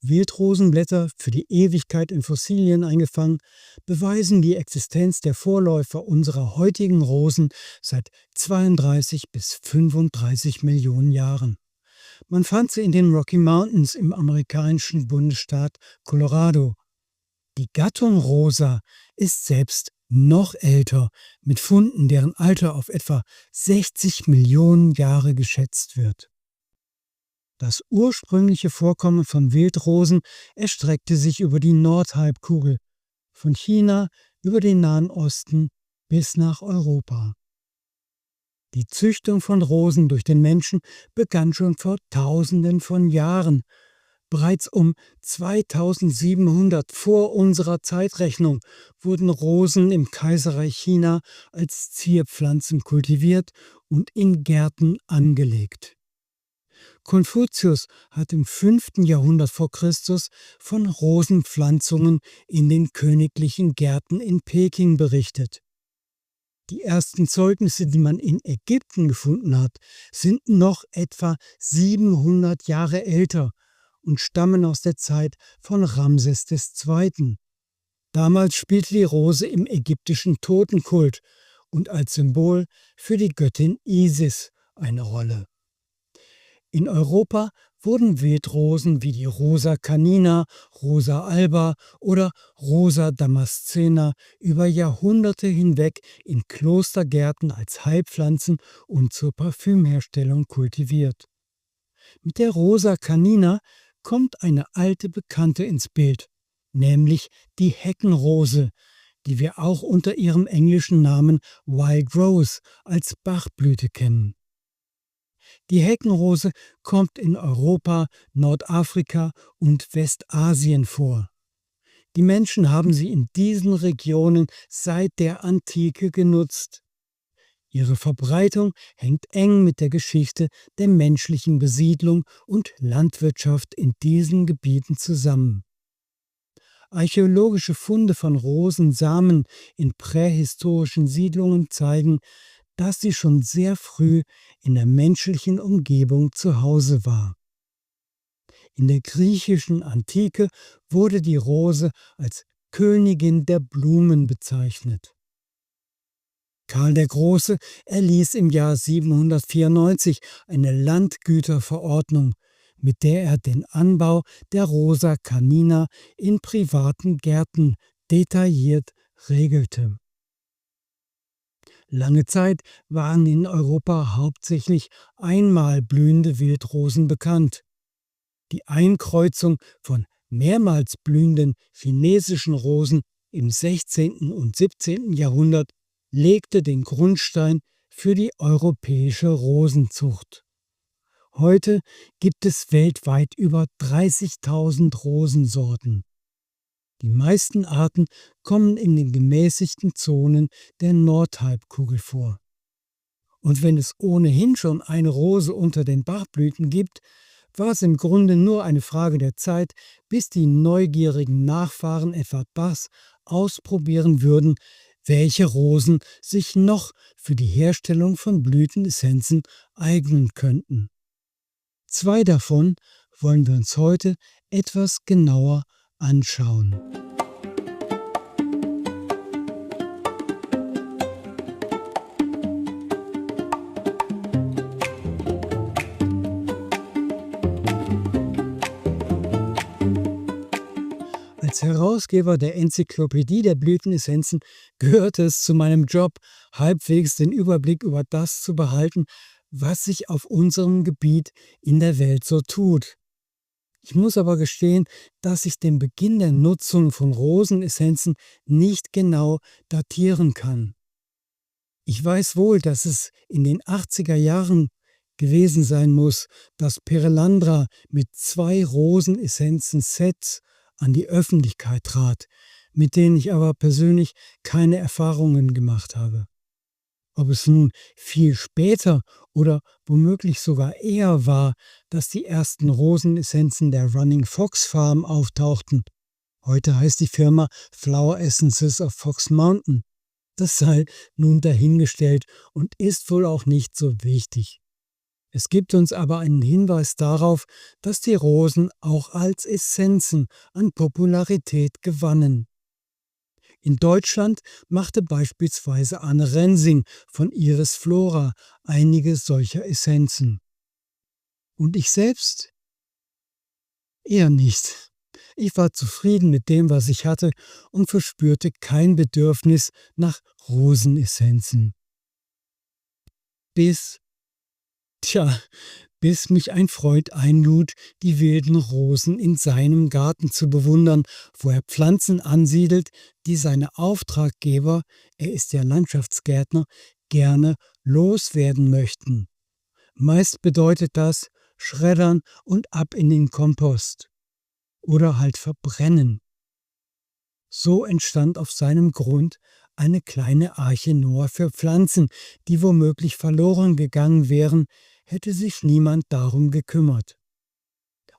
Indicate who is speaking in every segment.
Speaker 1: Wildrosenblätter, für die Ewigkeit in Fossilien eingefangen, beweisen die Existenz der Vorläufer unserer heutigen Rosen seit 32 bis 35 Millionen Jahren. Man fand sie in den Rocky Mountains im amerikanischen Bundesstaat Colorado. Die Gattung Rosa ist selbst noch älter, mit Funden, deren Alter auf etwa 60 Millionen Jahre geschätzt wird. Das ursprüngliche Vorkommen von Wildrosen erstreckte sich über die Nordhalbkugel, von China über den Nahen Osten bis nach Europa. Die Züchtung von Rosen durch den Menschen begann schon vor Tausenden von Jahren. Bereits um 2700 vor unserer Zeitrechnung wurden Rosen im Kaiserreich China als Zierpflanzen kultiviert und in Gärten angelegt. Konfuzius hat im 5. Jahrhundert vor Christus von Rosenpflanzungen in den königlichen Gärten in Peking berichtet. Die ersten Zeugnisse, die man in Ägypten gefunden hat, sind noch etwa 700 Jahre älter und stammen aus der Zeit von Ramses II. Damals spielte die Rose im ägyptischen Totenkult und als Symbol für die Göttin Isis eine Rolle. In Europa wurden Wildrosen wie die Rosa canina, Rosa alba oder Rosa damascena über Jahrhunderte hinweg in Klostergärten als Heilpflanzen und zur Parfümherstellung kultiviert. Mit der Rosa canina kommt eine alte Bekannte ins Bild, nämlich die Heckenrose, die wir auch unter ihrem englischen Namen Wild Rose als Bachblüte kennen. Die Heckenrose kommt in Europa, Nordafrika und Westasien vor. Die Menschen haben sie in diesen Regionen seit der Antike genutzt. Ihre Verbreitung hängt eng mit der Geschichte der menschlichen Besiedlung und Landwirtschaft in diesen Gebieten zusammen. Archäologische Funde von Rosensamen in prähistorischen Siedlungen zeigen, dass sie schon sehr früh in der menschlichen Umgebung zu Hause war. In der griechischen Antike wurde die Rose als Königin der Blumen bezeichnet. Karl der Große erließ im Jahr 794 eine Landgüterverordnung, mit der er den Anbau der Rosa canina in privaten Gärten detailliert regelte. Lange Zeit waren in Europa hauptsächlich einmal blühende Wildrosen bekannt. Die Einkreuzung von mehrmals blühenden chinesischen Rosen im 16. und 17. Jahrhundert legte den Grundstein für die europäische Rosenzucht. Heute gibt es weltweit über 30.000 Rosensorten. Die meisten Arten kommen in den gemäßigten Zonen der Nordhalbkugel vor. Und wenn es ohnehin schon eine Rose unter den Bachblüten gibt, war es im Grunde nur eine Frage der Zeit, bis die neugierigen Nachfahren Edward Bachs ausprobieren würden, welche Rosen sich noch für die Herstellung von Blütenessenzen eignen könnten. 2 davon wollen wir uns heute etwas genauer anschauen. Als Herausgeber der Enzyklopädie der Blütenessenzen gehört es zu meinem Job, halbwegs den Überblick über das zu behalten, was sich auf unserem Gebiet in der Welt so tut. Ich muss aber gestehen, dass ich den Beginn der Nutzung von Rosenessenzen nicht genau datieren kann. Ich weiß wohl, dass es in den 80er Jahren gewesen sein muss, dass Perelandra mit 2 Rosenessenzen-Sets an die Öffentlichkeit trat, mit denen ich aber persönlich keine Erfahrungen gemacht habe. Ob es nun viel später oder womöglich sogar eher war, dass die ersten Rosenessenzen der Running Fox Farm auftauchten. Heute heißt die Firma Flower Essences of Fox Mountain. Das sei nun dahingestellt und ist wohl auch nicht so wichtig. Es gibt uns aber einen Hinweis darauf, dass die Rosen auch als Essenzen an Popularität gewannen. In Deutschland machte beispielsweise Anne Rensing von Iris Flora einige solcher Essenzen. Und ich selbst? Eher nicht. Ich war zufrieden mit dem, was ich hatte und verspürte kein Bedürfnis nach Rosenessenzen. Bis, tja, bis mich ein Freund einlud, die wilden Rosen in seinem Garten zu bewundern, wo er Pflanzen ansiedelt, die seine Auftraggeber, er ist ja Landschaftsgärtner, gerne loswerden möchten. Meist bedeutet das schreddern und ab in den Kompost. Oder halt verbrennen. So entstand auf seinem Grund eine kleine Arche Noah für Pflanzen, die womöglich verloren gegangen wären, hätte sich niemand darum gekümmert.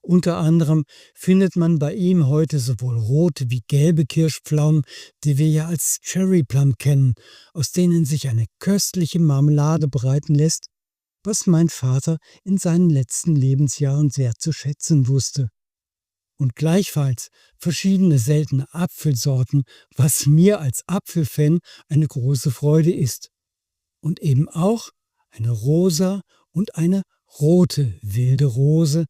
Speaker 1: Unter anderem findet man bei ihm heute sowohl rote wie gelbe Kirschpflaumen, die wir ja als Cherry Plum kennen, aus denen sich eine köstliche Marmelade bereiten lässt, was mein Vater in seinen letzten Lebensjahren sehr zu schätzen wusste. Und gleichfalls verschiedene seltene Apfelsorten, was mir als Apfelfan eine große Freude ist. Und eben auch eine rosa und eine rote wilde Rose,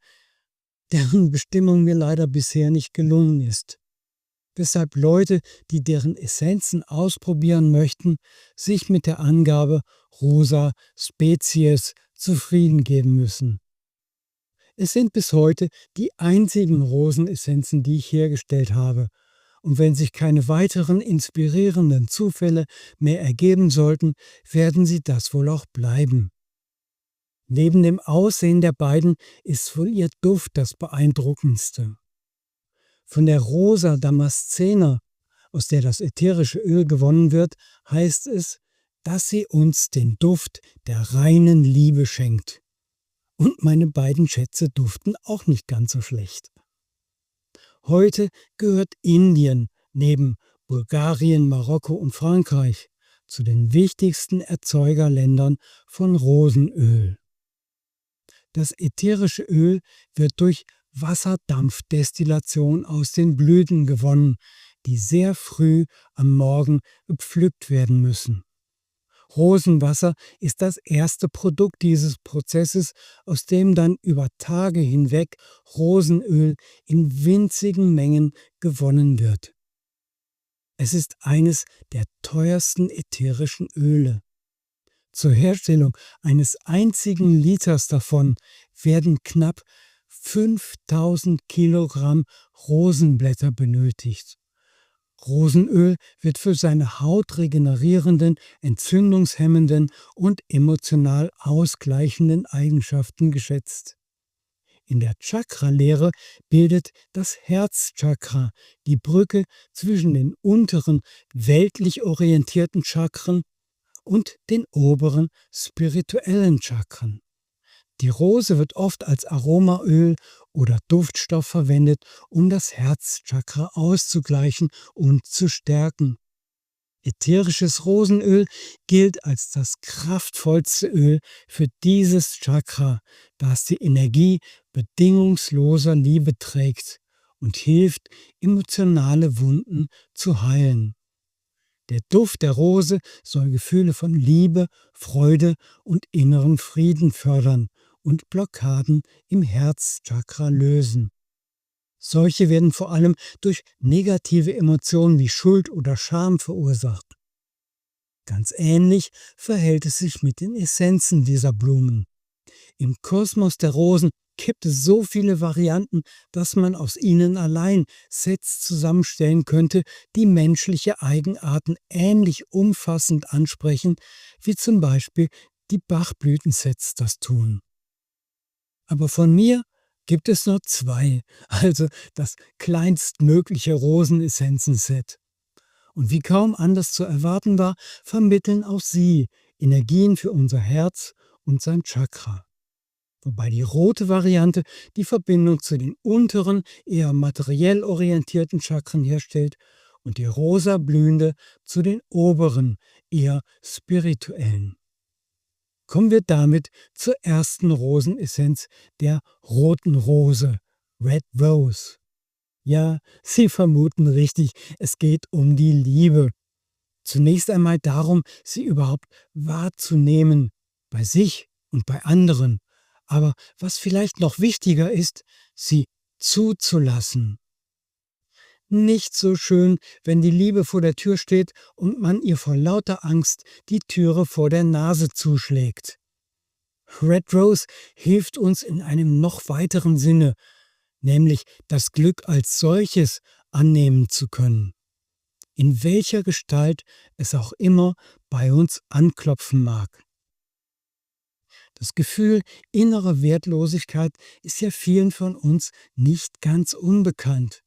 Speaker 1: deren Bestimmung mir leider bisher nicht gelungen ist. Weshalb Leute, die deren Essenzen ausprobieren möchten, sich mit der Angabe Rosa Spezies zufrieden geben müssen. Es sind bis heute die einzigen Rosenessenzen, die ich hergestellt habe. Und wenn sich keine weiteren inspirierenden Zufälle mehr ergeben sollten, werden sie das wohl auch bleiben. Neben dem Aussehen der beiden ist wohl ihr Duft das beeindruckendste. Von der Rosa Damascena, aus der das ätherische Öl gewonnen wird, heißt es, dass sie uns den Duft der reinen Liebe schenkt. Und meine beiden Schätze duften auch nicht ganz so schlecht. Heute gehört Indien neben Bulgarien, Marokko und Frankreich zu den wichtigsten Erzeugerländern von Rosenöl. Das ätherische Öl wird durch Wasserdampfdestillation aus den Blüten gewonnen, die sehr früh am Morgen gepflückt werden müssen. Rosenwasser ist das erste Produkt dieses Prozesses, aus dem dann über Tage hinweg Rosenöl in winzigen Mengen gewonnen wird. Es ist eines der teuersten ätherischen Öle. Zur Herstellung eines einzigen Liters davon werden knapp 5000 Kilogramm Rosenblätter benötigt. Rosenöl wird für seine hautregenerierenden, entzündungshemmenden und emotional ausgleichenden Eigenschaften geschätzt. In der Chakra-Lehre bildet das Herzchakra die Brücke zwischen den unteren, weltlich orientierten Chakren und den oberen, spirituellen Chakren. Die Rose wird oft als Aromaöl oder Duftstoff verwendet, um das Herzchakra auszugleichen und zu stärken. Ätherisches Rosenöl gilt als das kraftvollste Öl für dieses Chakra, da es die Energie bedingungsloser Liebe trägt und hilft, emotionale Wunden zu heilen. Der Duft der Rose soll Gefühle von Liebe, Freude und innerem Frieden fördern und Blockaden im Herzchakra lösen. Solche werden vor allem durch negative Emotionen wie Schuld oder Scham verursacht. Ganz ähnlich verhält es sich mit den Essenzen dieser Blumen. Im Kosmos der Rosen gibt es so viele Varianten, dass man aus ihnen allein Sets zusammenstellen könnte, die menschliche Eigenarten ähnlich umfassend ansprechen, wie zum Beispiel die Bachblütensets das tun. Aber von mir gibt es nur 2, also das kleinstmögliche Rosenessenzen-Set. Und wie kaum anders zu erwarten war, vermitteln auch sie Energien für unser Herz und sein Chakra. Wobei die rote Variante die Verbindung zu den unteren, eher materiell orientierten Chakren herstellt und die rosa blühende zu den oberen, eher spirituellen. Kommen wir damit zur ersten Rosenessenz, der roten Rose, Red Rose. Ja, Sie vermuten richtig, es geht um die Liebe. Zunächst einmal darum, sie überhaupt wahrzunehmen, bei sich und bei anderen. Aber was vielleicht noch wichtiger ist, sie zuzulassen. Nicht so schön, wenn die Liebe vor der Tür steht und man ihr vor lauter Angst die Türe vor der Nase zuschlägt. Red Rose hilft uns in einem noch weiteren Sinne, nämlich das Glück als solches annehmen zu können, in welcher Gestalt es auch immer bei uns anklopfen mag. Das Gefühl innerer Wertlosigkeit ist ja vielen von uns nicht ganz unbekannt.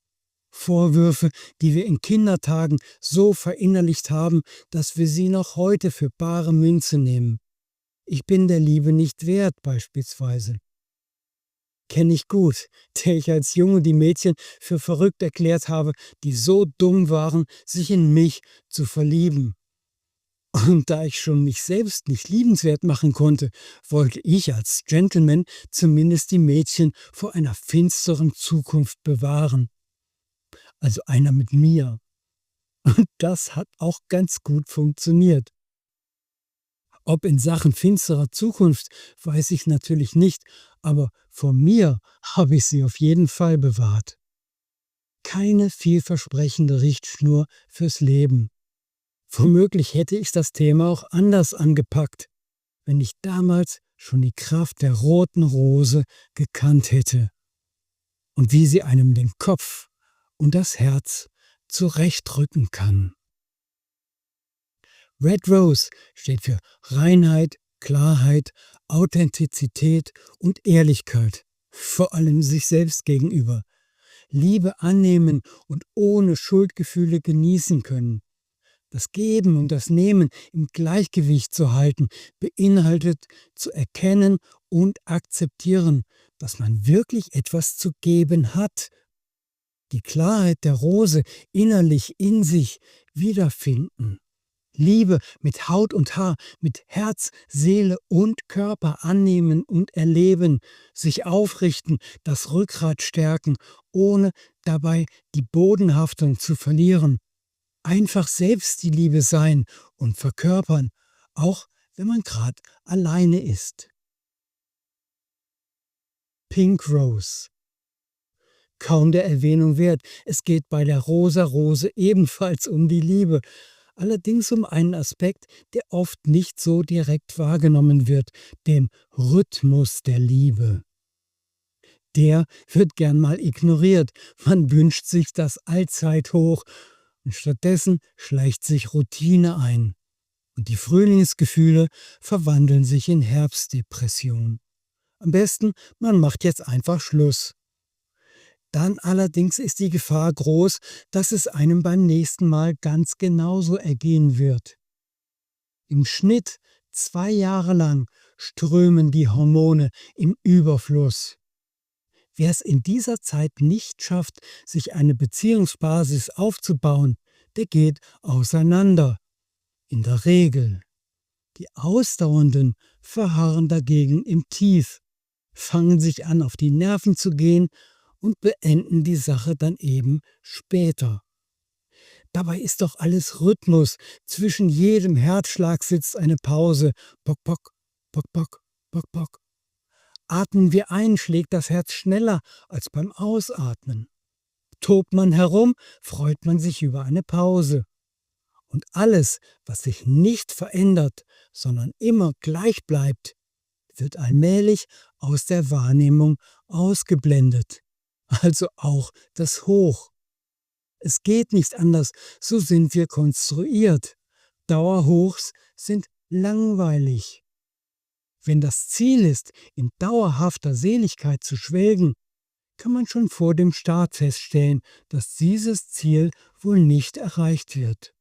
Speaker 1: Vorwürfe, die wir in Kindertagen so verinnerlicht haben, dass wir sie noch heute für bare Münze nehmen. Ich bin der Liebe nicht wert beispielsweise. Kenne ich gut, der ich als Junge die Mädchen für verrückt erklärt habe, die so dumm waren, sich in mich zu verlieben. Und da ich schon mich selbst nicht liebenswert machen konnte, wollte ich als Gentleman zumindest die Mädchen vor einer finsteren Zukunft bewahren. Also einer mit mir. Und das hat auch ganz gut funktioniert. Ob in Sachen finsterer Zukunft, weiß ich natürlich nicht, aber vor mir habe ich sie auf jeden Fall bewahrt. Keine vielversprechende Richtschnur fürs Leben. Womöglich hätte ich das Thema auch anders angepackt, wenn ich damals schon die Kraft der roten Rose gekannt hätte und wie sie einem den Kopf und das Herz zurechtrücken kann. Red Rose steht für Reinheit, Klarheit, Authentizität und Ehrlichkeit, vor allem sich selbst gegenüber. Liebe annehmen und ohne Schuldgefühle genießen können. Das Geben und das Nehmen im Gleichgewicht zu halten, beinhaltet zu erkennen und akzeptieren, dass man wirklich etwas zu geben hat. Die Klarheit der Rose innerlich in sich wiederfinden. Liebe mit Haut und Haar, mit Herz, Seele und Körper annehmen und erleben, sich aufrichten, das Rückgrat stärken, ohne dabei die Bodenhaftung zu verlieren. Einfach selbst die Liebe sein und verkörpern, auch wenn man gerade alleine ist. Pink Rose. Kaum der Erwähnung wert, es geht bei der rosa Rose ebenfalls um die Liebe. Allerdings um einen Aspekt, der oft nicht so direkt wahrgenommen wird, den Rhythmus der Liebe. Der wird gern mal ignoriert. Man wünscht sich das Allzeithoch und stattdessen schleicht sich Routine ein. Und die Frühlingsgefühle verwandeln sich in Herbstdepression. Am besten, man macht jetzt einfach Schluss. Dann allerdings ist die Gefahr groß, dass es einem beim nächsten Mal ganz genauso ergehen wird. Im Schnitt 2 Jahre lang strömen die Hormone im Überfluss. Wer es in dieser Zeit nicht schafft, sich eine Beziehungsbasis aufzubauen, der geht auseinander. In der Regel. Die Ausdauernden verharren dagegen im Tief, fangen sich an, auf die Nerven zu gehen und beenden die Sache dann eben später. Dabei ist doch alles Rhythmus. Zwischen jedem Herzschlag sitzt eine Pause. Pock, pock, pock, pock, pock, pock. Atmen wir ein, schlägt das Herz schneller als beim Ausatmen. Tobt man herum, freut man sich über eine Pause. Und alles, was sich nicht verändert, sondern immer gleich bleibt, wird allmählich aus der Wahrnehmung ausgeblendet. Also auch das Hoch. Es geht nicht anders, so sind wir konstruiert. Dauerhochs sind langweilig. Wenn das Ziel ist, in dauerhafter Seligkeit zu schwelgen, kann man schon vor dem Start feststellen, dass dieses Ziel wohl nicht erreicht wird.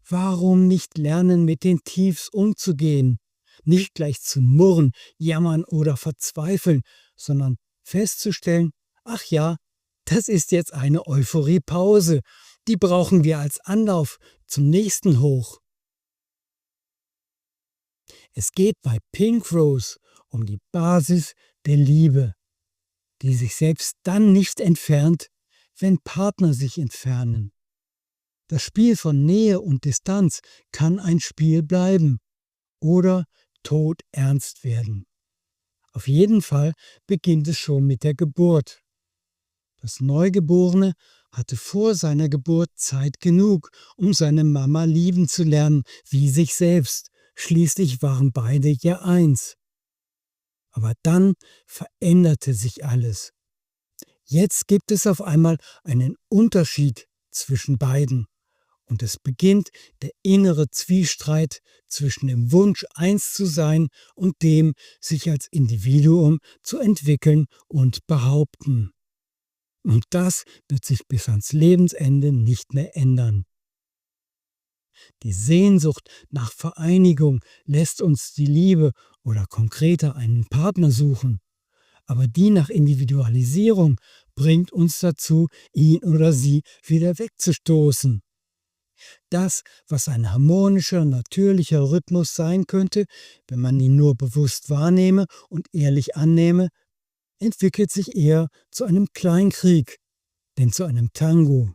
Speaker 1: Warum nicht lernen, mit den Tiefs umzugehen? Nicht gleich zu murren, jammern oder verzweifeln, sondern festzustellen, ach ja, das ist jetzt eine Euphoriepause. Die brauchen wir als Anlauf zum nächsten Hoch. Es geht bei Pink Rose um die Basis der Liebe, die sich selbst dann nicht entfernt, wenn Partner sich entfernen. Das Spiel von Nähe und Distanz kann ein Spiel bleiben oder todernst werden. Auf jeden Fall beginnt es schon mit der Geburt. Das Neugeborene hatte vor seiner Geburt Zeit genug, um seine Mama lieben zu lernen, wie sich selbst. Schließlich waren beide ja eins. Aber dann veränderte sich alles. Jetzt gibt es auf einmal einen Unterschied zwischen beiden. Und es beginnt der innere Zwiespalt zwischen dem Wunsch, eins zu sein und dem, sich als Individuum zu entwickeln und behaupten. Und das wird sich bis ans Lebensende nicht mehr ändern. Die Sehnsucht nach Vereinigung lässt uns die Liebe oder konkreter einen Partner suchen. Aber die nach Individualisierung bringt uns dazu, ihn oder sie wieder wegzustoßen. Das, was ein harmonischer, natürlicher Rhythmus sein könnte, wenn man ihn nur bewusst wahrnehme und ehrlich annehme, entwickelt sich eher zu einem Kleinkrieg, denn zu einem Tango.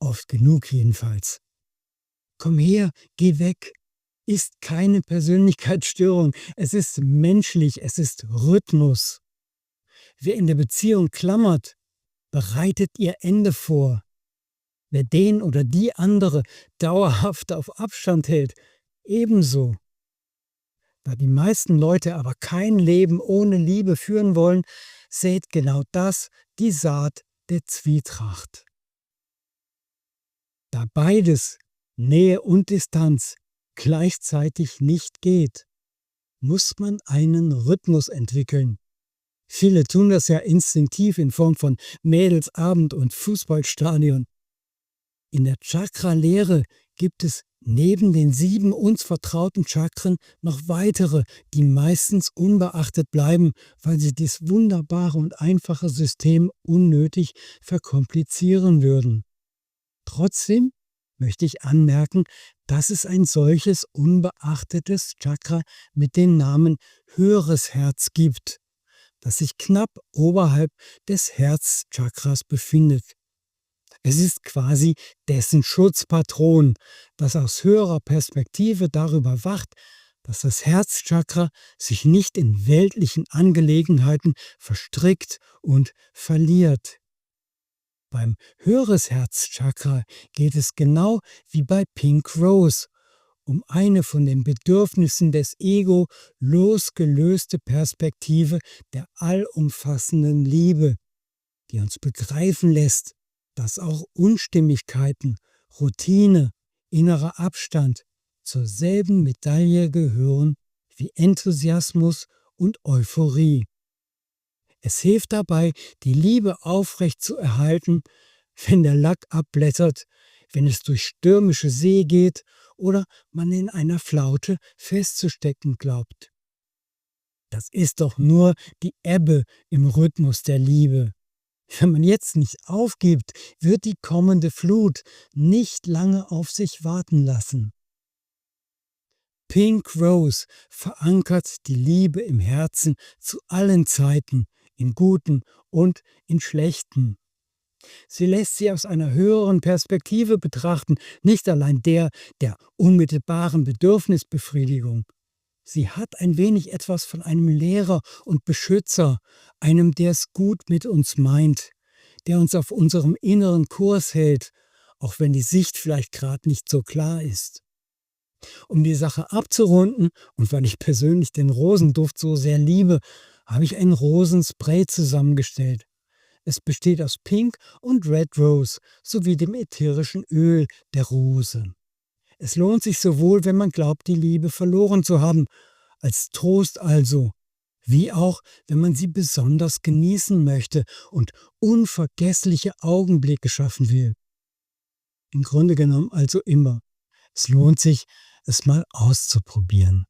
Speaker 1: Oft genug jedenfalls. Komm her, geh weg, ist keine Persönlichkeitsstörung, es ist menschlich, es ist Rhythmus. Wer in der Beziehung klammert, bereitet ihr Ende vor. Wer den oder die andere dauerhaft auf Abstand hält, ebenso. Da die meisten Leute aber kein Leben ohne Liebe führen wollen, sät genau das die Saat der Zwietracht. Da beides, Nähe und Distanz, gleichzeitig nicht geht, muss man einen Rhythmus entwickeln. Viele tun das ja instinktiv in Form von Mädelsabend und Fußballstadion. In der Chakra-Lehre gibt es neben den 7 uns vertrauten Chakren noch weitere, die meistens unbeachtet bleiben, weil sie dieses wunderbare und einfache System unnötig verkomplizieren würden. Trotzdem möchte ich anmerken, dass es ein solches unbeachtetes Chakra mit dem Namen höheres Herz gibt, das sich knapp oberhalb des Herzchakras befindet. Es ist quasi dessen Schutzpatron, das aus höherer Perspektive darüber wacht, dass das Herzchakra sich nicht in weltlichen Angelegenheiten verstrickt und verliert. Beim höheres Herzchakra geht es genau wie bei Pink Rose um eine von den Bedürfnissen des Ego losgelöste Perspektive der allumfassenden Liebe, die uns begreifen lässt, dass auch Unstimmigkeiten, Routine, innerer Abstand zur selben Medaille gehören wie Enthusiasmus und Euphorie. Es hilft dabei, die Liebe aufrecht zu erhalten, wenn der Lack abblättert, wenn es durch stürmische See geht oder man in einer Flaute festzustecken glaubt. Das ist doch nur die Ebbe im Rhythmus der Liebe. Wenn man jetzt nicht aufgibt, wird die kommende Flut nicht lange auf sich warten lassen. Pink Rose verankert die Liebe im Herzen zu allen Zeiten, in guten und in schlechten. Sie lässt sie aus einer höheren Perspektive betrachten, nicht allein der unmittelbaren Bedürfnisbefriedigung. Sie hat ein wenig etwas von einem Lehrer und Beschützer, einem, der es gut mit uns meint, der uns auf unserem inneren Kurs hält, auch wenn die Sicht vielleicht gerade nicht so klar ist. Um die Sache abzurunden und weil ich persönlich den Rosenduft so sehr liebe, habe ich ein Rosenspray zusammengestellt. Es besteht aus Pink und Red Rose sowie dem ätherischen Öl der Rose. Es lohnt sich sowohl, wenn man glaubt, die Liebe verloren zu haben, als Trost also, wie auch, wenn man sie besonders genießen möchte und unvergessliche Augenblicke schaffen will. Im Grunde genommen also immer. Es lohnt sich, es mal auszuprobieren.